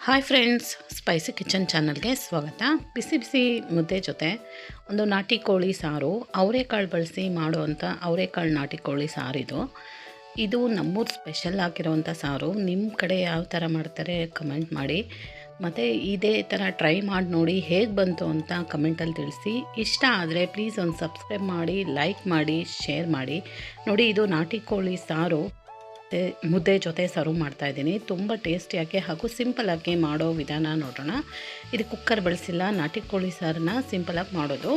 Hi friends, spicy kitchen ಚಾನಲ್ಗೆ ಸ್ವಾಗತ. ಬಿಸಿ ಬಿಸಿ ಮುದ್ದೆ ಜೊತೆ ಒಂದು ನಾಟಿ ಕೋಳಿ ಸಾರು, ಅವರೆಕಾಳು ಬಳಸಿ ಮಾಡುವಂಥ ಅವರೆಕಾಳು ನಾಟಿ ಕೋಳಿ ಸಾರಿದು. ಇದು ನಮ್ಮೂರು ಸ್ಪೆಷಲ್ ಆಗಿರೋವಂಥ ಸಾರು. ನಿಮ್ಮ ಕಡೆ ಯಾವ ಥರ ಮಾಡ್ತಾರೆ ಕಮೆಂಟ್ ಮಾಡಿ, ಮತ್ತು ಇದೇ ಥರ ಟ್ರೈ ಮಾಡಿ ನೋಡಿ ಹೇಗೆ ಬಂತು ಅಂತ ಕಮೆಂಟಲ್ಲಿ ತಿಳಿಸಿ. ಇಷ್ಟ ಆದರೆ ಪ್ಲೀಸ್ ಒಂದು ಸಬ್ಸ್ಕ್ರೈಬ್ ಮಾಡಿ, ಲೈಕ್ ಮಾಡಿ, ಶೇರ್ ಮಾಡಿ. ನೋಡಿ, ಇದು ನಾಟಿ ಕೋಳಿ ಸಾರು ಮುದ್ದೆ ಜೊತೆ ಸರ್ವ್ ಮಾಡ್ತಾಯಿದ್ದೀನಿ. ತುಂಬ ಟೇಸ್ಟಿಯಾಗಿ ಹಾಗೂ ಸಿಂಪಲಾಗಿ ಮಾಡೋ ವಿಧಾನ ನೋಡೋಣ. ಇದು ಕುಕ್ಕರ್ ಬಳಸಿಲ್ಲ, ನಾಟಿ ಕೋಳಿ ಸಾರನ್ನ ಸಿಂಪಲಾಗಿ ಮಾಡೋದು.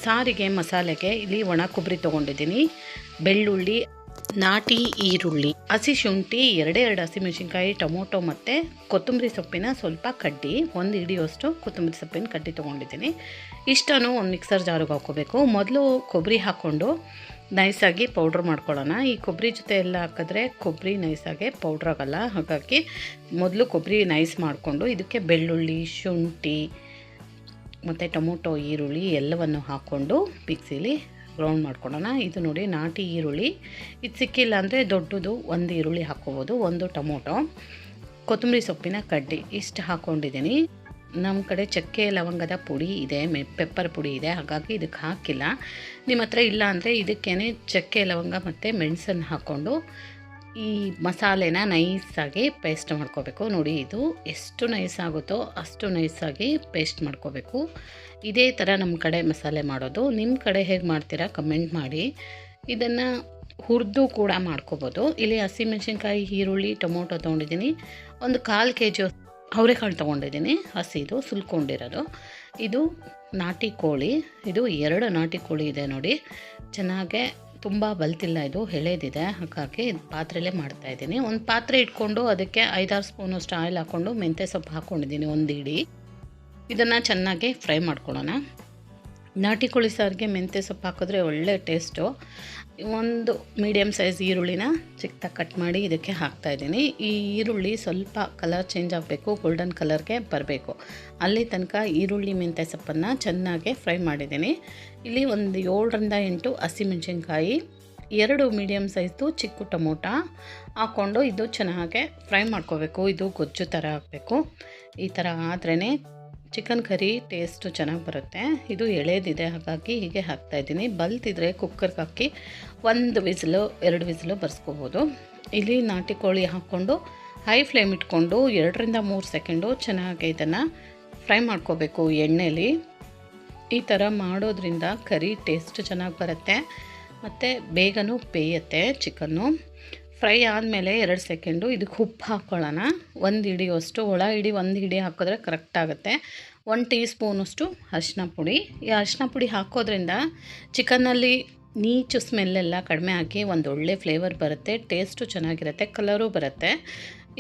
ಸಾರಿಗೆ ಮಸಾಲೆಗೆ ಇಲ್ಲಿ ಒಣ ಕೊಬ್ಬರಿ ತೊಗೊಂಡಿದ್ದೀನಿ, ಬೆಳ್ಳುಳ್ಳಿ, ನಾಟಿ ಈರುಳ್ಳಿ, ಹಸಿ ಶುಂಠಿ, ಎರಡೇ ಹಸಿಮೆಣಸಿನ್ಕಾಯಿ, ಟೊಮೊಟೊ ಮತ್ತು ಕೊತ್ತಂಬರಿ ಸೊಪ್ಪಿನ ಸ್ವಲ್ಪ ಕಡ್ಡಿ, ಒಂದು ಹಿಡಿಯೋಷ್ಟು ಕೊತ್ತಂಬರಿ ಸೊಪ್ಪಿನ ಕಡ್ಡಿ ತೊಗೊಂಡಿದ್ದೀನಿ. ಇಷ್ಟನ್ನು ಒಂದು ಮಿಕ್ಸರ್ ಜಾರಿಗೆ ಹಾಕ್ಕೋಬೇಕು. ಮೊದಲು ಕೊಬ್ಬರಿ ಹಾಕ್ಕೊಂಡು ನೈಸಾಗಿ ಪೌಡ್ರ್ ಮಾಡ್ಕೊಳ್ಳೋಣ. ಈ ಕೊಬ್ಬರಿ ಜೊತೆ ಎಲ್ಲ ಹಾಕಿದ್ರೆ ಕೊಬ್ಬರಿ ನೈಸಾಗೆ ಪೌಡ್ರ್ ಆಗೋಲ್ಲ. ಹಾಗಾಗಿ ಮೊದಲು ಕೊಬ್ಬರಿ ನೈಸ್ ಮಾಡಿಕೊಂಡು ಇದಕ್ಕೆ ಬೆಳ್ಳುಳ್ಳಿ, ಶುಂಠಿ ಮತ್ತು ಟೊಮೊಟೊ, ಈರುಳ್ಳಿ ಎಲ್ಲವನ್ನು ಹಾಕ್ಕೊಂಡು ಮಿಕ್ಸಿಲಿ ಗ್ರೌಂಡ್ ಮಾಡ್ಕೊಳ್ಳೋಣ. ಇದು ನೋಡಿ ನಾಟಿ ಈರುಳ್ಳಿ. ಇದು ಸಿಕ್ಕಿಲ್ಲ ಅಂದರೆ ದೊಡ್ಡದು ಒಂದು ಈರುಳ್ಳಿ ಹಾಕ್ಕೋಬೋದು, ಒಂದು ಟೊಮೊಟೊ, ಕೊತ್ತಂಬರಿ ಸೊಪ್ಪಿನ ಕಡ್ಡಿ ಇಷ್ಟು ಹಾಕ್ಕೊಂಡಿದ್ದೀನಿ. ನಮ್ಮ ಕಡೆ ಚಕ್ಕೆ ಲವಂಗದ ಪುಡಿ ಇದೆ, ಪೆಪ್ಪರ್ ಪುಡಿ ಇದೆ, ಹಾಗಾಗಿ ಇದಕ್ಕೆ ಹಾಕಿಲ್ಲ. ನಿಮ್ಮ ಹತ್ರ ಇಲ್ಲ ಅಂದರೆ ಇದಕ್ಕೇ ಚಕ್ಕೆ ಲವಂಗ ಮತ್ತು ಮೆಣಸನ್ನು ಹಾಕ್ಕೊಂಡು ಈ ಮಸಾಲೆನ ನೈಸಾಗಿ ಪೇಸ್ಟ್ ಮಾಡ್ಕೋಬೇಕು. ನೋಡಿ, ಇದು ಎಷ್ಟು ನೈಸ್ ಆಗುತ್ತೋ ಅಷ್ಟು ನೈಸಾಗಿ ಪೇಸ್ಟ್ ಮಾಡ್ಕೋಬೇಕು. ಇದೇ ಥರ ನಮ್ಮ ಕಡೆ ಮಸಾಲೆ ಮಾಡೋದು. ನಿಮ್ಮ ಕಡೆ ಹೇಗೆ ಮಾಡ್ತೀರಾ ಕಮೆಂಟ್ ಮಾಡಿ. ಇದನ್ನು ಹುರಿದು ಕೂಡ ಮಾಡ್ಕೋಬೋದು. ಇಲ್ಲಿ ಹಸಿಮೆಣಸಿನ್ಕಾಯಿ, ಈರುಳ್ಳಿ, ಟೊಮೊಟೊ ತೊಗೊಂಡಿದ್ದೀನಿ. ಒಂದು 1/4 kg ಅವರೆಕಾಳು ತೊಗೊಂಡಿದ್ದೀನಿ, ಹಸಿದು ಸುಲ್ಕೊಂಡಿರೋದು. ಇದು ನಾಟಿ ಕೋಳಿ, ಇದು 2 ನಾಟಿ ಕೋಳಿ ಇದೆ ನೋಡಿ. ಚೆನ್ನಾಗೆ ತುಂಬ ಬಲ್ತಿಲ್ಲ, ಇದು ಎಳೆದಿದೆ, ಹಾಗಾಗಿ ಪಾತ್ರೆಯಲ್ಲೇ ಮಾಡ್ತಾಯಿದ್ದೀನಿ. ಒಂದು ಪಾತ್ರೆ ಇಟ್ಕೊಂಡು ಅದಕ್ಕೆ 5-6 ಸ್ಪೂನಷ್ಟು ಆಯಿಲ್ ಹಾಕ್ಕೊಂಡು ಮೆಂತ್ಯ ಸೊಪ್ಪು ಹಾಕ್ಕೊಂಡಿದ್ದೀನಿ, ಒಂದು ಹಿಡಿ. ಇದನ್ನು ಚೆನ್ನಾಗಿ ಫ್ರೈ ಮಾಡ್ಕೊಳ್ಳೋಣ. ನಾಟಿ ಕೋಳಿ ಸಾರಿಗೆ ಮೆಂತ್ಯ ಸೊಪ್ಪು ಹಾಕಿದ್ರೆ ಒಳ್ಳೆ ಟೇಸ್ಟು. ಒಂದು ಮೀಡಿಯಮ್ ಸೈಜ್ ಈರುಳ್ಳಿನ ಚಿಕ್ಕದಾಗಿ ಕಟ್ ಮಾಡಿ ಇದಕ್ಕೆ ಹಾಕ್ತಾಯಿದ್ದೀನಿ. ಈ ಈರುಳ್ಳಿ ಸ್ವಲ್ಪ ಕಲರ್ ಚೇಂಜ್ ಆಗಬೇಕು, ಗೋಲ್ಡನ್ ಕಲರ್ಗೆ ಬರಬೇಕು. ಅಲ್ಲಿ ತನಕ ಈರುಳ್ಳಿ ಮೆಂತ್ಯ ಸೊಪ್ಪನ್ನು ಚೆನ್ನಾಗಿ ಫ್ರೈ ಮಾಡಿದ್ದೀನಿ. ಇಲ್ಲಿ ಒಂದು 7ರಿಂದ 8 ಹಸಿಮೆಣಸಿನ್ಕಾಯಿ, 2 ಮೀಡಿಯಮ್ ಸೈಜ್ದು ಚಿಕ್ಕ ಟೊಮೊಟೊ ಹಾಕ್ಕೊಂಡು ಇದು ಚೆನ್ನಾಗೆ ಫ್ರೈ ಮಾಡ್ಕೋಬೇಕು. ಇದು ಗೊಜ್ಜು ಥರ ಆಗಬೇಕು. ಈ ಥರ ಆದ್ರೇ ಚಿಕನ್ ಕರಿ ಟೇಸ್ಟು ಚೆನ್ನಾಗಿ ಬರುತ್ತೆ. ಇದು ಎಳೆದಿದೆ, ಹಾಗಾಗಿ ಹೀಗೆ ಹಾಕ್ತಾಯಿದ್ದೀನಿ. ಬಲ್ತಿದ್ರೆ ಕುಕ್ಕರ್ಗೆ ಹಾಕಿ 1 ವಿಸಿಲು 2 ವಿಸಿಲು ಬರ್ಸ್ಕೋಬೋದು. ಇಲ್ಲಿ ನಾಟಿ ಕೋಳಿ ಹಾಕ್ಕೊಂಡು ಹೈ ಫ್ಲೇಮ್ ಇಟ್ಕೊಂಡು 2ರಿಂದ 3 ಸೆಕೆಂಡು ಚೆನ್ನಾಗಿ ಇದನ್ನು ಫ್ರೈ ಮಾಡ್ಕೋಬೇಕು ಎಣ್ಣೆಲಿ. ಈ ಥರ ಮಾಡೋದ್ರಿಂದ ಕರಿ ಟೇಸ್ಟ್ ಚೆನ್ನಾಗಿ ಬರುತ್ತೆ ಮತ್ತು ಬೇಗನೂ ಬೇಯುತ್ತೆ ಚಿಕನ್ನು. ಫ್ರೈ ಆದಮೇಲೆ 2 ಸೆಕೆಂಡು ಇದಕ್ಕೆ ಉಪ್ಪು ಹಾಕ್ಕೊಳ್ಳೋಣ. 1 ಹಿಡಿಯೋಷ್ಟು, ಒಳ ಹಿಡಿ 1 ಹಿಡಿ ಹಾಕಿದ್ರೆ ಕರೆಕ್ಟ್ ಆಗುತ್ತೆ. 1 ಟೀ ಸ್ಪೂನಷ್ಟು ಅರಿಶಿನ ಪುಡಿ. ಈ ಅರಿಶಿನ ಪುಡಿ ಹಾಕೋದ್ರಿಂದ ಚಿಕನ್ನಲ್ಲಿ ನೀಚು ಸ್ಮೆಲ್ಲೆಲ್ಲ ಕಡಿಮೆ ಆಗಿ ಒಂದು ಒಳ್ಳೆ ಫ್ಲೇವರ್ ಬರುತ್ತೆ, ಟೇಸ್ಟು ಚೆನ್ನಾಗಿರುತ್ತೆ, ಕಲರು ಬರುತ್ತೆ.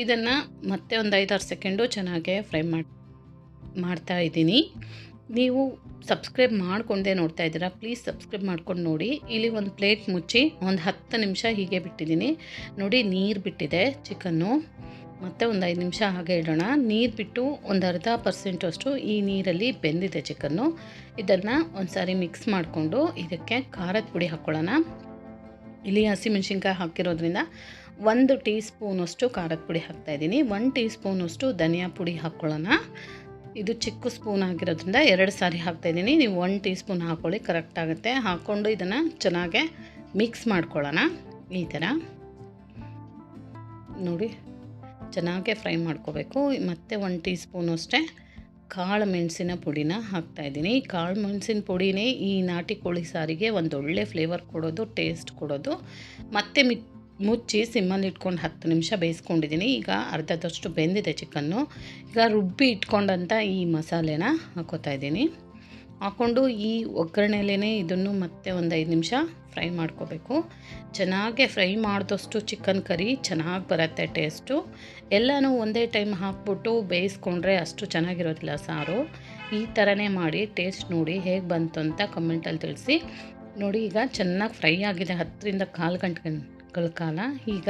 ಇದನ್ನು ಮತ್ತೆ ಒಂದು 5-6 ಸೆಕೆಂಡು ಚೆನ್ನಾಗೆ ಫ್ರೈ ಮಾಡ್ತಾಯಿದ್ದೀನಿ. ನೀವು ಸಬ್ಸ್ಕ್ರೈಬ್ ಮಾಡ್ಕೊಂಡೇ ನೋಡ್ತಾ ಇದ್ದೀರಾ, ಪ್ಲೀಸ್ ಸಬ್ಸ್ಕ್ರೈಬ್ ಮಾಡ್ಕೊಂಡು ನೋಡಿ. ಇಲ್ಲಿ ಒಂದು ಪ್ಲೇಟ್ ಮುಚ್ಚಿ ಒಂದು 10 ನಿಮಿಷ ಹೀಗೆ ಬಿಟ್ಟಿದ್ದೀನಿ. ನೋಡಿ, ನೀರು ಬಿಟ್ಟಿದೆ ಚಿಕನ್ನು. ಮತ್ತು ಒಂದು 5 ನಿಮಿಷ ಹಾಗೆ ಇಡೋಣ. ನೀರು ಬಿಟ್ಟು ಒಂದು 0.5% ಅಷ್ಟು ಈ ನೀರಲ್ಲಿ ಬೆಂದಿದೆ ಚಿಕನ್ನು. ಇದನ್ನು ಒಂದು ಸಾರಿ ಮಿಕ್ಸ್ ಮಾಡಿಕೊಂಡು ಇದಕ್ಕೆ ಖಾರದ ಪುಡಿ ಹಾಕ್ಕೊಳ್ಳೋಣ. ಇಲ್ಲಿ ಹಸಿಮೆಣಸಿನ್ಕಾಯಿ ಹಾಕಿರೋದ್ರಿಂದ 1 ಟೀ ಸ್ಪೂನಷ್ಟು ಖಾರದ ಪುಡಿ ಹಾಕ್ತಾಯಿದ್ದೀನಿ. 1 ಟೀ ಸ್ಪೂನಷ್ಟು ಧನಿಯಾ ಪುಡಿ ಹಾಕ್ಕೊಳ್ಳೋಣ. ಇದು ಚಿಕ್ಕ ಸ್ಪೂನ್ ಆಗಿರೋದ್ರಿಂದ 2 ಸಾರಿ ಹಾಕ್ತಾಯಿದ್ದೀನಿ. ನೀವು 1 ಟೀ ಸ್ಪೂನ್ ಹಾಕ್ಕೊಳ್ಳಿ, ಕರೆಕ್ಟ್ ಆಗುತ್ತೆ. ಹಾಕ್ಕೊಂಡು ಇದನ್ನು ಚೆನ್ನಾಗೆ ಮಿಕ್ಸ್ ಮಾಡ್ಕೊಳ್ಳೋಣ. ಈ ಥರ ನೋಡಿ ಚೆನ್ನಾಗೆ ಫ್ರೈ ಮಾಡ್ಕೋಬೇಕು. ಮತ್ತು 1 ಟೀ ಸ್ಪೂನು ಅಷ್ಟೇ ಕಾಳು ಮೆಣಸಿನ ಪುಡಿನ ಹಾಕ್ತಾಯಿದ್ದೀನಿ. ಕಾಳು ಮೆಣಸಿನ ಪುಡಿನೇ ಈ ನಾಟಿ ಕೋಳಿ ಸಾರಿಗೆ ಒಂದು ಒಳ್ಳೆ ಫ್ಲೇವರ್ ಕೊಡೋದು, ಟೇಸ್ಟ್ ಕೊಡೋದು. ಮತ್ತು ಮುಚ್ಚಿ ಸಿಮ್ಮಲ್ಲಿ ಇಟ್ಕೊಂಡು 10 ನಿಮಿಷ ಬೇಯಿಸ್ಕೊಂಡಿದ್ದೀನಿ. ಈಗ ಅರ್ಧದಷ್ಟು ಬೆಂದಿದೆ ಚಿಕನ್ನು. ಈಗ ರುಬ್ಬಿ ಇಟ್ಕೊಂಡಂಥ ಈ ಮಸಾಲೆನ ಹಾಕ್ಕೋತಾಯಿದ್ದೀನಿ. ಹಾಕ್ಕೊಂಡು ಈ ಒಗ್ಗರಣೆಲೇ ಇದನ್ನು ಮತ್ತೆ ಒಂದು 5 ನಿಮಿಷ ಫ್ರೈ ಮಾಡ್ಕೋಬೇಕು. ಚೆನ್ನಾಗೆ ಫ್ರೈ ಮಾಡಿದಷ್ಟು ಚಿಕನ್ ಕರಿ ಚೆನ್ನಾಗಿ ಬರುತ್ತೆ ಟೇಸ್ಟು. ಎಲ್ಲನೂ ಒಂದೇ ಟೈಮ್ ಹಾಕ್ಬಿಟ್ಟು ಬೇಯಿಸ್ಕೊಂಡ್ರೆ ಅಷ್ಟು ಚೆನ್ನಾಗಿರೋದಿಲ್ಲ ಸಾರು. ಈ ಥರನೇ ಮಾಡಿ ಟೇಸ್ಟ್ ನೋಡಿ ಹೇಗೆ ಬಂತು ಅಂತ ಕಮೆಂಟಲ್ಲಿ ತಿಳಿಸಿ. ನೋಡಿ, ಈಗ ಚೆನ್ನಾಗಿ ಫ್ರೈ ಆಗಿದೆ 10ರಿಂದ 1/4 ಗಂಟೆಗಳ ಕಾಲ. ಈಗ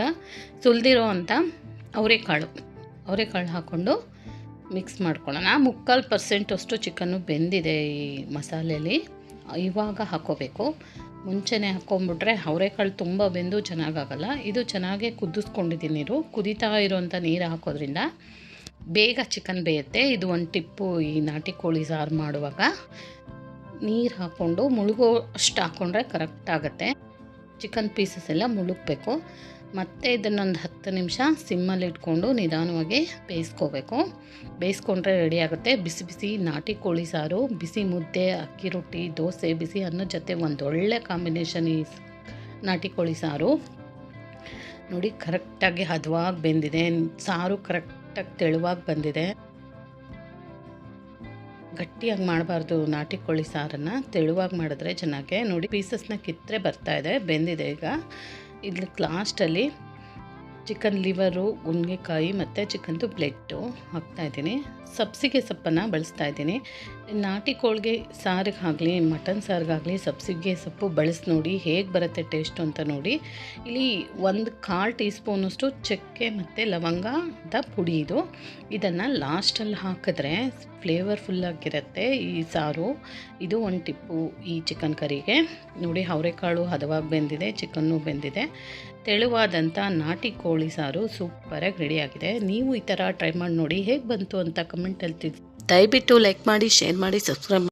ಸುಲಿದಿರೋ ಅಂಥ ಅವರೆಕಾಳು ಹಾಕ್ಕೊಂಡು ಮಿಕ್ಸ್ ಮಾಡ್ಕೊಳ್ಳೋಣ. 3/4% ಅಷ್ಟು ಚಿಕನ್ನು ಬೆಂದಿದೆ ಈ ಮಸಾಲೆಯಲ್ಲಿ. ಇವಾಗ ಹಾಕ್ಕೋಬೇಕು. ಮುಂಚೆನೇ ಹಾಕ್ಕೊಂಬಿಟ್ರೆ ಅವರೆಕಾಳು ತುಂಬ ಬೆಂದು ಚೆನ್ನಾಗಾಗಲ್ಲ. ಇದು ಚೆನ್ನಾಗೇ ಕುದಿಸ್ಕೊಂಡಿದ್ದೀನಿ. ನೀರು ಕುದೀತಾ ಇರೋವಂಥ ನೀರು ಹಾಕೋದ್ರಿಂದ ಬೇಗ ಚಿಕನ್ ಬೇಯುತ್ತೆ. ಇದು ಒಂದು ಟಿಪ್ಪು ಈ ನಾಟಿ ಕೋಳಿ ಸಾರು ಮಾಡುವಾಗ. ನೀರು ಹಾಕ್ಕೊಂಡು ಮುಳುಗೋ ಅಷ್ಟು ಹಾಕ್ಕೊಂಡ್ರೆ ಕರೆಕ್ಟ್ ಆಗುತ್ತೆ. ಚಿಕನ್ ಪೀಸಸ್ ಎಲ್ಲ ಮುಳುಗಬೇಕು. ಮತ್ತು ಇದನ್ನೊಂದು 10 ನಿಮಿಷ ಸಿಮ್ಮಲ್ಲಿ ಇಟ್ಕೊಂಡು ನಿಧಾನವಾಗಿ ಬೇಯಿಸ್ಕೋಬೇಕು. ಬೇಯಿಸ್ಕೊಂಡ್ರೆ ರೆಡಿ ಆಗುತ್ತೆ ಬಿಸಿ ಬಿಸಿ ನಾಟಿ ಕೋಳಿ ಸಾರು. ಬಿಸಿ ಮುದ್ದೆ, ಅಕ್ಕಿ ರೊಟ್ಟಿ, ದೋಸೆ, ಬಿಸಿ ಅನ್ನದ ಜೊತೆ ಒಂದೊಳ್ಳೆ ಕಾಂಬಿನೇಷನ್ ಈ ನಾಟಿ ಕೋಳಿ ಸಾರು. ನೋಡಿ ಕರೆಕ್ಟಾಗಿ ಹದವಾಗಿ ಬೆಂದಿದೆ. ಸಾರು ಕರೆಕ್ಟಾಗಿ ತೆಳುವಾಗಿ ಬಂದಿದೆ. ಗಟ್ಟಿಯಾಗಿ ಮಾಡಬಾರ್ದು ನಾಟಿ ಕೋಳಿ ಸಾರನ್ನು, ತೆಳುವಾಗಿ ಮಾಡಿದ್ರೆ ಚೆನ್ನಾಗೆ. ನೋಡಿ ಪೀಸಸ್ನ ಕಿತ್ತರೆ ಬರ್ತಾಯಿದೆ, ಬೆಂದಿದೆ. ಈಗ ಇಲ್ಲಿ ಲಾಸ್ಟಲ್ಲಿ ಚಿಕನ್ ಲಿವರು, ಗುಂಡ್ಗೆಕಾಯಿ ಮತ್ತು ಚಿಕನ್ದು ಬ್ಲೆಡ್ಡು ಹಾಕ್ತಾಯಿದ್ದೀನಿ. ಸಬ್ಸಿಗೆ ಸೊಪ್ಪನ್ನು ಬಳಸ್ತಾಯಿದ್ದೀನಿ. ನಾಟಿ ಕೋಳಿಗೆ ಸಾರಿಗಾಗಲಿ ಮಟನ್ ಸಾರಿಗಾಗಲಿ ಸಬ್ಸಿಗೆ ಸೊಪ್ಪು ಬಳಸಿ ನೋಡಿ ಹೇಗೆ ಬರುತ್ತೆ ಟೇಸ್ಟು ಅಂತ ನೋಡಿ. ಇಲ್ಲಿ 1/4 ಟೀ ಸ್ಪೂನಷ್ಟು ಚಕ್ಕೆ ಮತ್ತು ಲವಂಗದ ಪುಡಿ ಇದು. ಇದನ್ನು ಲಾಸ್ಟಲ್ಲಿ ಹಾಕಿದ್ರೆ ಫ್ಲೇವರ್ಫುಲ್ಲಾಗಿರುತ್ತೆ ಈ ಸಾರು. ಇದು ಒಂದು ಟಿಪ್ಪು ಈ ಚಿಕನ್ ಕರಿಗೆ. ನೋಡಿ ಅವರೆಕಾಳು ಹದವಾಗಿ ಬೆಂದಿದೆ, ಚಿಕನ್ನು ಬೆಂದಿದೆ. ತೆಳುವಾದಂಥ ನಾಟಿ ಕೋಳಿ ಸಾರು ಸೂಪರಾಗಿ ರೆಡಿಯಾಗಿದೆ. ನೀವು ಈ ಥರ ಟ್ರೈ ಮಾಡಿ ನೋಡಿ ಹೇಗೆ ಬಂತು ಅಂತ ಕಮೆಂಟಲ್ಲಿ ತಿಳಿಸಿ. ದಯವಿಟ್ಟು ಲೈಕ್ ಮಾಡಿ, ಶೇರ್ ಮಾಡಿ, ಸಬ್ಸ್ಕ್ರೈಬ್ ಮಾಡಿ.